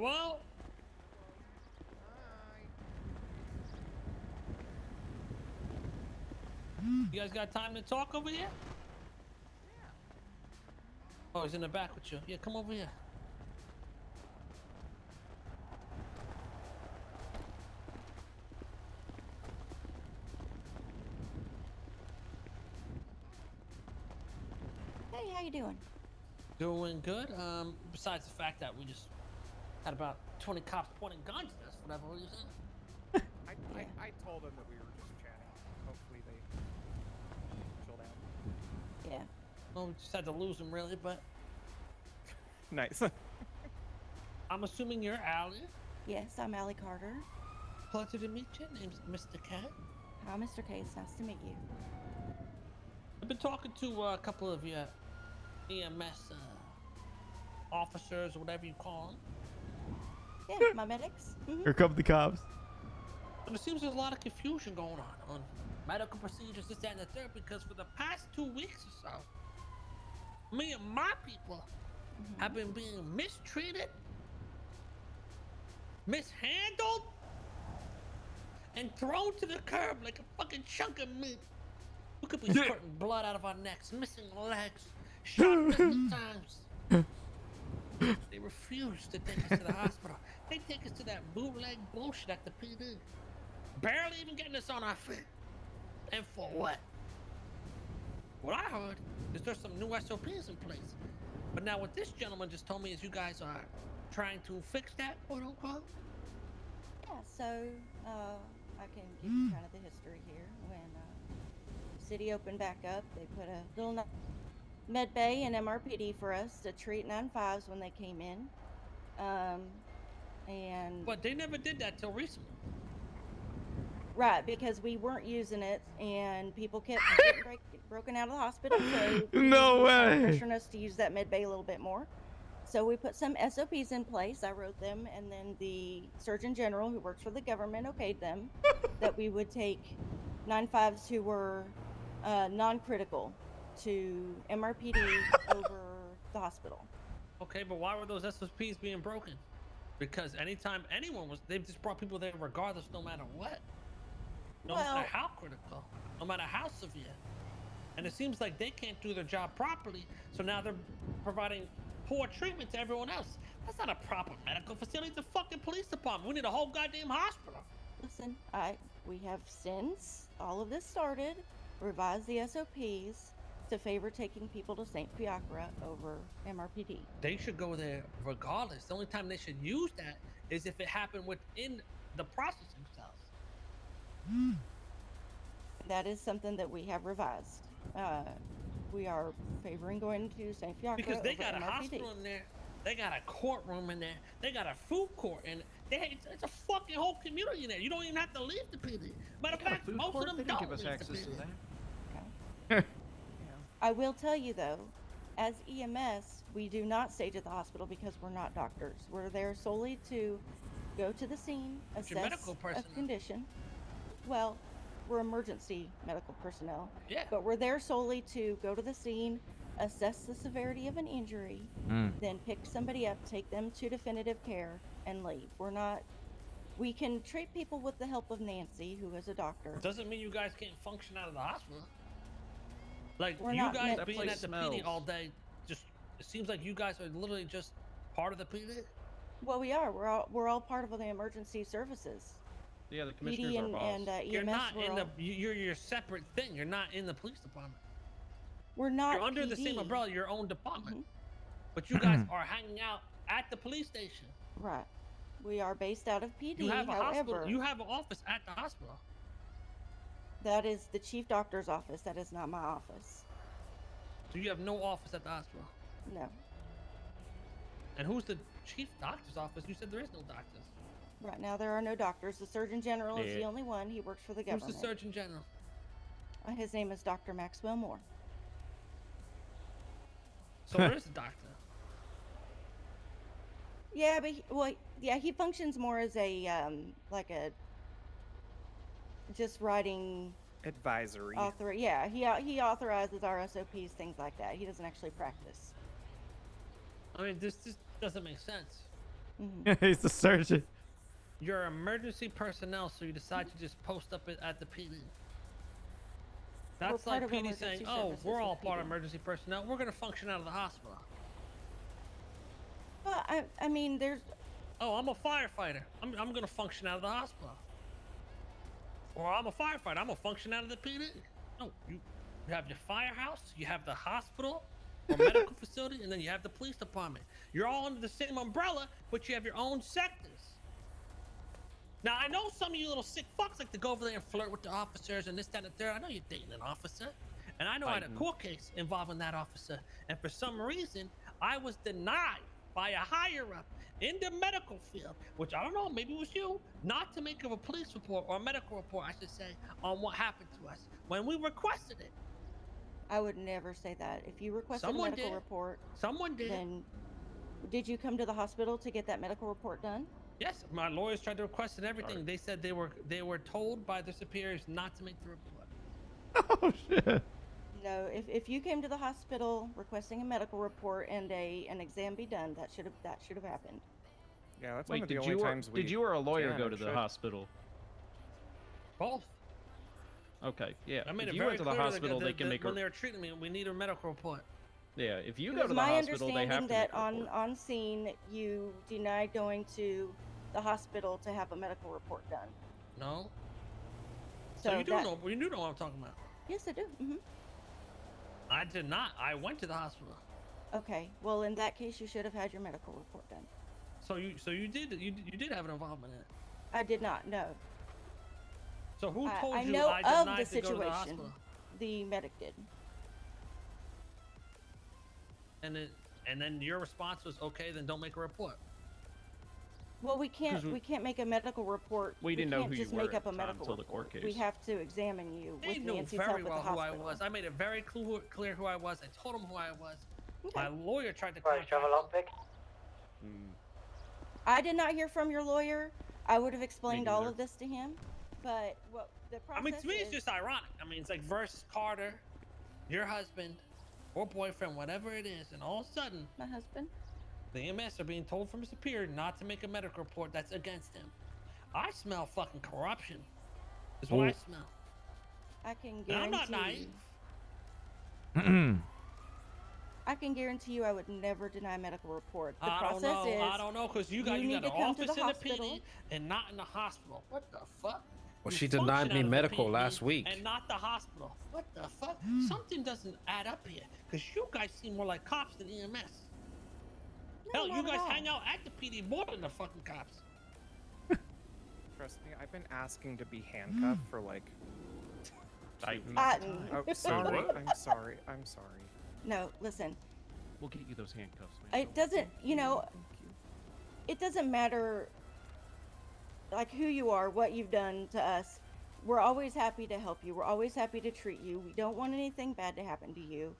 Hello? You guys got time to talk over here? Yeah. Oh, he's in the back with you. Yeah, come over here. Hey, how you doing? Doing good. Besides the fact that we just had about 20 cops pointing guns at us for whatever reason. I told them that we were just chatting. Hopefully they chill down. Yeah. Well, we just had to lose them really, but Nice. I'm assuming you're Allie. Yes, I'm Allie Carter. Pleasure to meet you. Name's Mr. Cat. Hi, Mr. Case. Nice to meet you. I've been talking to a couple of your EMS officers or whatever you call them. Yeah, my medics. Here come the cops. And it seems there's a lot of confusion going on medical procedures, this, that, and the third, because for the past 2 weeks or so, me and my people have been being mistreated, mishandled, and thrown to the curb like a fucking chunk of meat. We could be squirting blood out of our necks, missing legs, shot many times. They refuse to take us to the hospital. They take us to that bootleg bullshit at the PD. Barely even getting us on our feet. And for what? What I heard is there's some new SOPs in place. But now what this gentleman just told me is you guys are trying to fix that, quote unquote. Yeah, so I can give you kind of the history here. When the city opened back up, they put a little med bay and MRPD for us to treat 9/5s when they came in. And But they never did that till recently. right, because we weren't using it and people kept getting broken out of the hospital. So No way. pressuring us to use that med bay a little bit more. So we put some SOPs in place. I wrote them, and then the Surgeon General, who works for the government, okayed them that we would take 9/5s who were non-critical to MRPD over the hospital. Okay, but why were those SOPs being broken? Because anytime anyone was, they've just brought people there regardless, no matter what. No matter how critical, no matter how severe. And it seems like they can't do their job properly, so now they're providing poor treatment to everyone else. That's not a proper medical facility. It's a fucking police department. We need a whole goddamn hospital. Listen, we have since all of this started revised the SOPs to favor taking people to St. Fiacre over MRPD. They should go there regardless. The only time they should use that is if it happened within the processing cells. That is something that we have revised. We are favoring going to St. Fiacre because they over got a MRPD. hospital in there, they got a courtroom in there, they got a food court, and it's a fucking whole community in there. You don't even have to leave the PD. Matter of fact, most of them don't give us leave access the to PD. that. I will tell you though, as EMS, we do not stage at the hospital because we're not doctors. We're there solely to go to the scene, But you're assess medical a personnel. condition. Well, we're emergency medical personnel, Yeah. but we're there solely to go to the scene, assess the severity of an injury, then pick somebody up, take them to definitive care, and leave. We can treat people with the help of Nancy, who is a doctor. Doesn't mean you guys can't function out of the hospital. Like We're you not guys meant being to. at the PD all day, just it seems like you guys are literally just part of the PD. Well, we are. We're all part of the emergency services. Yeah, the commissioner's PD our and, boss. and EMS. You're not we're in all- the. You're your separate thing. You're not in the police department. We're not. You're under the same PD. umbrella, your own department. Mhm. But you guys are hanging out at the police station. Right. We are based out of PD. You have a however, hospital. You have an office at the hospital. that is the chief doctor's office. That is not my office. So you have no office at the hospital. No. And who's the chief doctor's office? You said there is no doctors. Right now there are no doctors. The Surgeon General is the Yeah. only one. He works for the Who's government. the Surgeon General? His name is Dr. Maxwell Moore. So there is a doctor. Yeah, but he functions more as a like a just writing Advisory. author. Yeah, he authorizes our SOPs, things like that. He doesn't actually practice. I mean, this just doesn't make sense. He's the surgeon. You're emergency personnel, so you decide to just post up at the PD. That's part like of PD emergency saying, "Oh, services we're all with part of PD. emergency personnel. We're gonna function out of the hospital." Well, I mean, there's Oh, I'm a firefighter. I'm gonna function out of the hospital. Or I'm a firefighter. I'm gonna function out of the PD. No, you have your firehouse, you have the hospital or medical facility, and then you have the police department. You're all under the same umbrella, but you have your own sectors. Now, I know some of you little sick fucks like to go over there and flirt with the officers and this, that, and the third. I know you're dating an officer. And I know I had a court case involving that officer. And for some reason, I was denied by a higher up in the medical field, which I don't know, maybe it was you, not to make a police report or a medical report, I should say, on what happened to us when we requested it. I would never say that. If you requested Someone a medical did. report, Someone did. then did you come to the hospital to get that medical report done? Yes, my lawyers tried to request it and everything. They said they were told by their superiors not to make the report. Oh shit. No, if you came to the hospital requesting a medical report and an exam be done, that should have happened. Yeah, that's one Wait, of the did only you times we did you or a lawyer can go or to the should. hospital? Both. Okay, yeah. I made If it you very went to the clear hospital, they can make when a. they were treating me, we need a medical report. Yeah, if you It go was to the my hospital, they have understanding to that make a report. on scene you denied going to the hospital to have a medical report done. No. So So you do that- know what I'm talking about. Yes, I do. I did not. I went to the hospital. Okay. Well, in that case, you should have had your medical report done. So you did have an involvement in it. I did not. No. So who told I you know I of denied the to go to the situation. hospital? The medic did. And then your response was, okay, then don't make a report. Well, we can't 'Cause we- can't make a medical report. We didn't know can't who you just were make at up a the time medical until the report. court We case. have to examine you They with knew Nancy's very help at well the who I hospital. was. I made it very clear who I was. I told them who I was. Okay. My lawyer tried to Right, travel contact lockpick. I did not hear from your lawyer. I would have explained all neither. of this to him, but what the process I mean, to me, it's is- just ironic. I mean, it's like versus Carter, your husband or boyfriend, whatever it is, and all of a sudden, my husband. the EMS are being told from a superior not to make a medical report that's against him. I smell fucking corruption. Is what I smell. I can And guarantee. I'm not naive. I can guarantee you, I would never deny a medical report. The I don't process know. is. I don't know, because you got need an to come to office the in the hospital. PD and not in the hospital. What the fuck? Well, You she function denied me out of the medical PD last week. and not the hospital. What the fuck? Something doesn't add up here, because you guys seem more like cops than EMS. No, Hell, not you at guys all. hang out at the PD more than the fucking cops. Trust me, I've been asking to be handcuffed for like. I- Oh, sorry. I'm sorry. I'm sorry. No, listen. We'll get you those handcuffs, man. It doesn't. You know. It doesn't matter. Like who you are, what you've done to us. We're always happy to help you. We're always happy to treat you. We don't want anything bad to happen to you.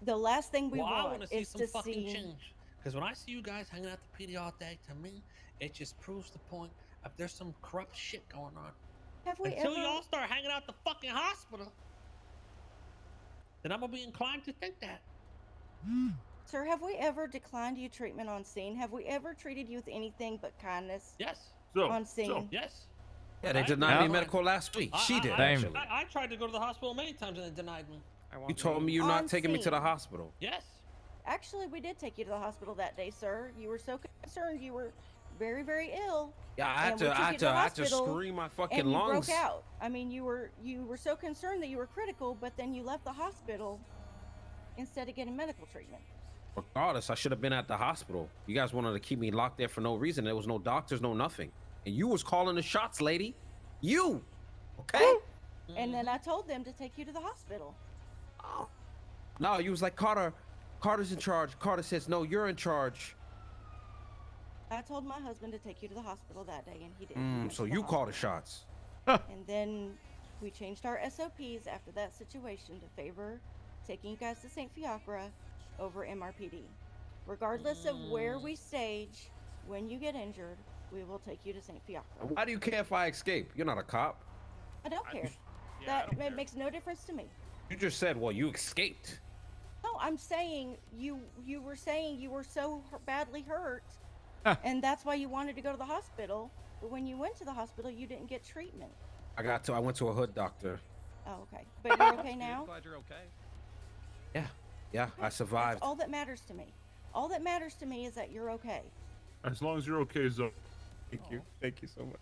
The last thing we Well, I want want to see is some to fucking see. change. Because when I see you guys hanging out the PD all day, to me, it just proves the point of there's some corrupt shit going on. Have we Until ever? y'all start hanging out the fucking hospital, then I'm gonna be inclined to think that. Sir, have we ever declined you treatment on scene? Have we ever treated you with anything but kindness Yes. on scene? Yes. Yeah, they I- denied me I- medical last week. She I- did, I- actually. I tried to go to the hospital many times and they denied me. You told me you're On not taking me to the scene. hospital. Yes. Actually, we did take you to the hospital that day, sir. You were so concerned. You were very, very ill. Yeah, I had And we to, took I you had to to, the I had to hospital, scream my fucking And you lungs. broke out. I mean, you were so concerned that you were critical, but then you left the hospital instead of getting medical treatment. Regardless, I should have been at the hospital. You guys wanted to keep me locked there for no reason. There was no doctors, no nothing. And you was calling the shots, lady. You. Okay? And then I told them to take you to the hospital. No, you was like, Carter's in charge. Carter says, no, you're in charge. I told my husband to take you to the hospital that day, and he did. He went So to the you call the hospital. shots. And then we changed our SOPs after that situation to favor taking you guys to St. Fiacre over MRPD. Regardless of where we stage, when you get injured, we will take you to St. Fiacre. Why do you care if I escape? You're not a cop. I don't care. I That don't care. makes no difference to me. You just said, well, you escaped. No, I'm saying you were saying you were so badly hurt And that's why you wanted to go to the hospital. But when you went to the hospital, you didn't get treatment. I went to a hood doctor. Oh, okay. But you're okay now? Glad you're okay. Yeah, I survived. That's all that matters to me. All that matters to me is that you're okay. As long as you're okay, Zoe. Thank you. Thank you so much.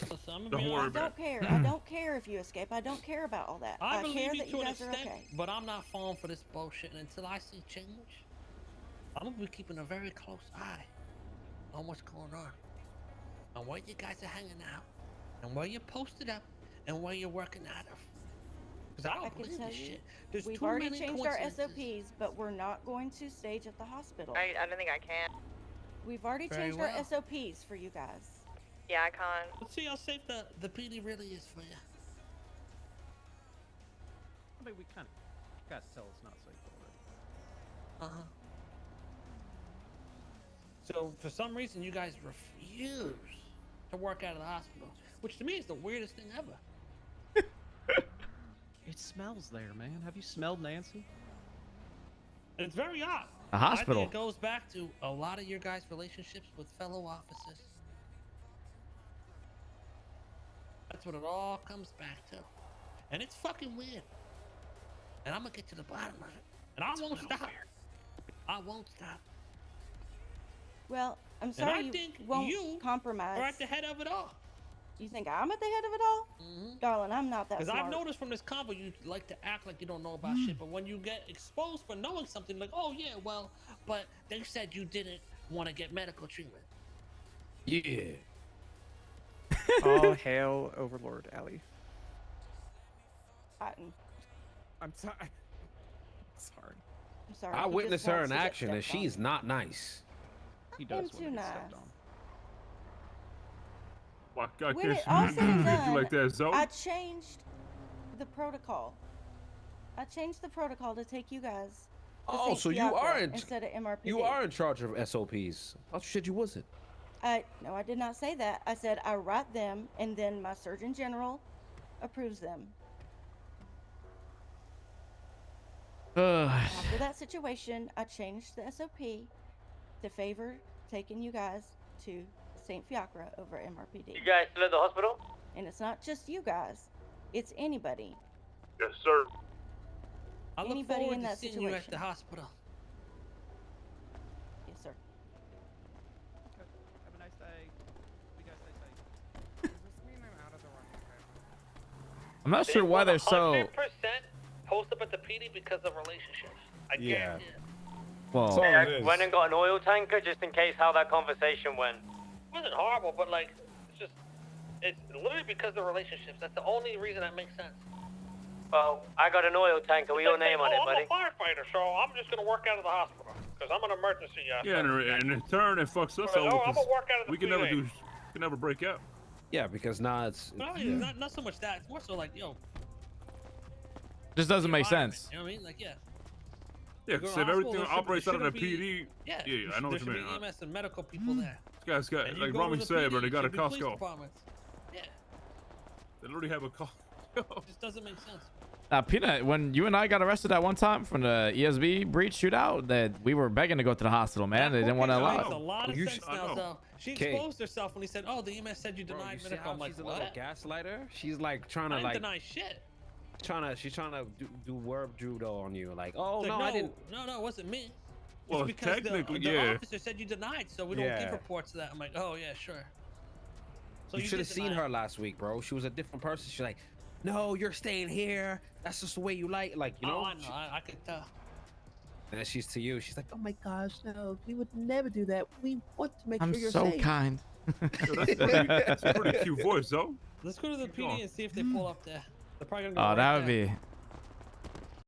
Listen, I'm gonna Don't be worry I honest. about it. don't care. I don't care if you escape. I don't care about all that. I care believe you that to you an guys are extent, okay. but I'm not falling for this bullshit. And until I see change, I'm gonna be keeping a very close eye on what's going on where you guys are hanging out, and where you're posted up, and where you're working out of. Because I I don't can believe tell this you, shit. There's We've too already many changed our coincidences. SOPs, but we're not going to stage at the hospital. I don't think I can. We've already Very changed well. our SOPs for you guys. Yeah, I can't. Let's see how safe the PD really is for you. I mean, we kind of got to tell it's not safe already. So for some reason, you guys refuse to work out of the hospital, which to me is the weirdest thing ever. It smells there, man. Have you smelled Nancy? And it's very odd. A hospital. I think it goes back to a lot of your guys' relationships with fellow officers. That's what it all comes back to. And it's fucking weird. And I'm gonna get to the bottom of it. And I won't stop. I won't stop. Well, I'm And sorry I you think won't you compromise. are at the head of it all. You think I'm at the head of it all? Darling, I'm not that Because smart. I've noticed from this convo, you like to act like you don't know about shit. But when you get exposed for knowing something, like, oh yeah, well, but they said you didn't want to get medical treatment. Yeah. All hail Overlord Ellie. I'm sorry. Sorry. I'm sorry. I he just witnessed her wants in to get action, and stepped on. she's not nice. He I'm does want too to get nice. stepped on. Why, I When guess it all said and you done, like that, Zoe? I changed the protocol. I changed the protocol to take you guys to Oh, St. so you Fiacre are in instead of MRPD. you are in charge of SOPs. I thought you said you wasn't. No, I did not say that. I said I write them, and then my Surgeon General approves them. After that situation, I changed the SOP to favor taking you guys to St. Fiacre over MRPD. You guys still at the hospital? And it's not just you guys; it's anybody. Yes, sir. I look Anybody forward in to that seeing you at situation. the hospital. Yes, sir. Okay. Have a nice day. You guys stay safe. Does this mean I'm out of the running time? I'm not sure why they're so. 100% post up at the PD because of relationships. I Yeah. guarantee it. Well, Hey, I went and got an oil tanker just in case how that conversation went. It wasn't horrible, but like, it's literally because of the relationships. That's the only reason that makes sense. Well, I got an oil tanker with your name on it, buddy. I'm a firefighter, so I'm just gonna work out of the hospital because I'm an emergency. Yeah, and in turn, it fucks us No, over I'm gonna because work out of the we can never PD. can never break out. Yeah, because now it's But I mean, not so much that. It's more so like, yo, just doesn't make environment, sense. You know what I mean? Like, yeah. Yeah, You go because to if hospital, everything there should- operates there out of the shouldn't be- PD, Yeah, I know what you there mean. should be EMS and medical people there. This guy's got, And you like go to Rami the said, bro, PD, they got a should be police Costco. departments. Yeah, They literally have a Costco. it just doesn't make sense. Peanut, when you and I got arrested that one time from the ESB breach shootout, that we were begging to go to the hospital, man. They didn't want to Okay, allow Makes it. a lot of You sense I now, know. though. She Okay. exposed herself when he said, "Oh, the EMS said you Bro, denied you see medical." how I'm like, she's a what? little gaslighter? She's like trying I to didn't like deny shit. she's trying to do word judo on you. Like, oh It's no, like, I didn't. No, it wasn't me. Well, It's because technically, the yeah. officer said you denied, so we don't Yeah. give reports of that. I'm like, oh yeah, sure. So You should have did seen deny her it. last week, bro. She was a different person. She's like, no, you're staying here. That's just the way you like, you know. Oh, I know. I could tell. And then she's to you. She's like, oh my gosh, no, we would never do that. We want to make I'm sure you're so safe. kind. That's a pretty cute voice, though. Let's go to the Keep PD going. and see if they pull up there. They're probably gonna go Oh, right that would there. be